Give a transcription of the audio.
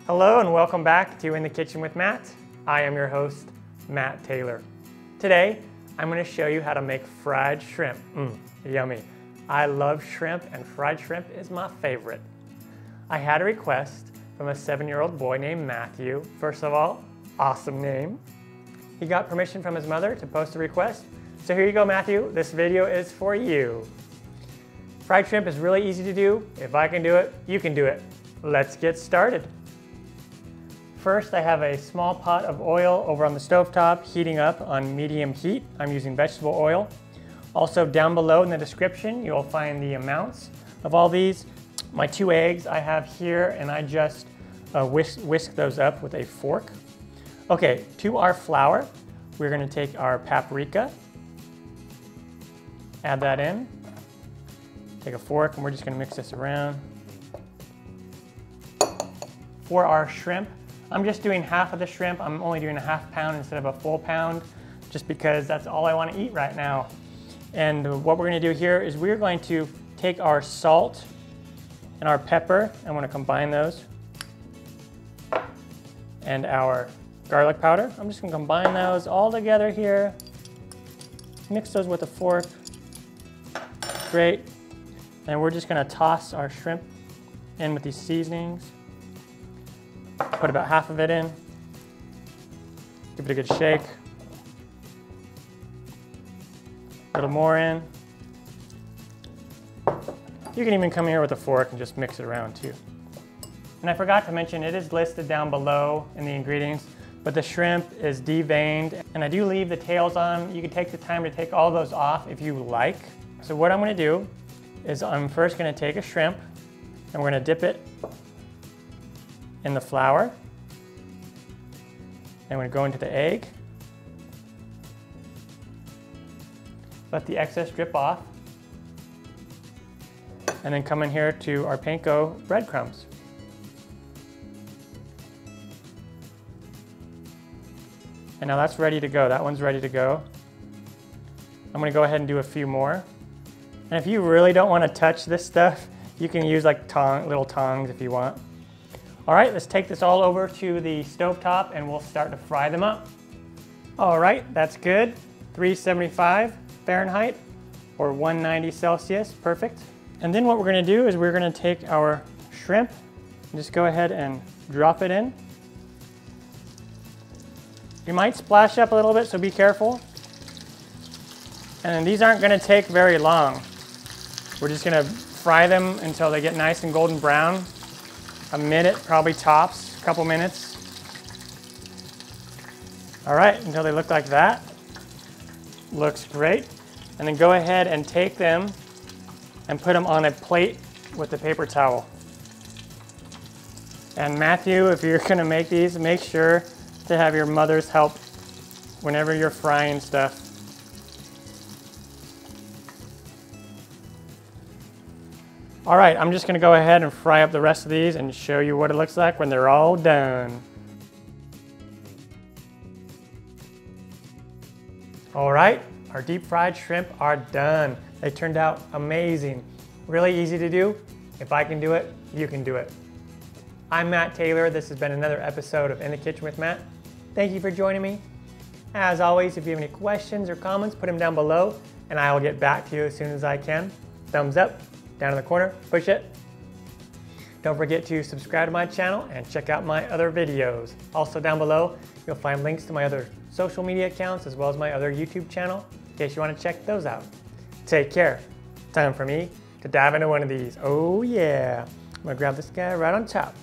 Hello and welcome back to In the Kitchen with Matt. I am your host, Matt Taylor. Today, I'm going to show you how to make fried shrimp. Yummy. I love shrimp and fried shrimp is my favorite. I had a request from a 7-year-old boy named Matthew. First of all, awesome name. He got permission from his mother to post a request. So here you go, Matthew. This video is for you. Fried shrimp is really easy to do. If I can do it, you can do it. Let's get started. First, I have a small pot of oil over on the stovetop, heating up on medium heat. I'm using vegetable oil. Also, down below in the description, you'll find the amounts of all these. My 2 eggs I have here, and I just whisk those up with a fork. Okay, to our flour, we're going to take our paprika, add that in, take a fork, and we're just going to mix this around. For our shrimp, I'm just doing half of the shrimp. I'm only doing a ½ pound instead of a full pound, just because that's all I want to eat right now. And what we're going to do here is we're going to take our salt and our pepper. I want to combine those. And our garlic powder. I'm just going to combine those all together here. Mix those with a fork. Great. And we're just going to toss our shrimp in with these seasonings. Put about half of it in. Give it a good shake. A little more in. You can even come here with a fork and just mix it around too. And I forgot to mention, it is listed down below in the ingredients, but the shrimp is deveined, and I do leave the tails on. You can take the time to take all those off if you like. So what I'm going to do is I'm first going to take a shrimp and we're going to dip it in the flour. And I'm going to go into the egg. Let the excess drip off. And then come in here to our panko breadcrumbs. And now that's ready to go. That one's ready to go. I'm going to go ahead and do a few more. And if you really don't want to touch this stuff, you can use like little tongs if you want. All right, let's take this all over to the stovetop and we'll start to fry them up. All right, that's good. 375 Fahrenheit or 190 Celsius, perfect. And then what we're gonna do is we're gonna take our shrimp and just go ahead and drop it in. You might splash up a little bit, so be careful. And these aren't gonna take very long. We're just gonna fry them until they get nice and golden brown. A minute, probably tops, a couple minutes. All right, until they look like that. Looks great. And then go ahead and take them and put them on a plate with a paper towel. And Matthew, if you're gonna make these, make sure to have your mother's help whenever you're frying stuff. All right, I'm just gonna go ahead and fry up the rest of these and show you what it looks like when they're all done. All right, our deep fried shrimp are done. They turned out amazing. Really easy to do. If I can do it, you can do it. I'm Matt Taylor. This has been another episode of In the Kitchen with Matt. Thank you for joining me. As always, if you have any questions or comments, put them down below and I will get back to you as soon as I can. Thumbs up. Down in the corner, push it. Don't forget to subscribe to my channel and check out my other videos. Also down below, you'll find links to my other social media accounts as well as my other YouTube channel in case you want to check those out. Take care. Time for me to dive into one of these. Oh yeah. I'm gonna grab this guy right on top.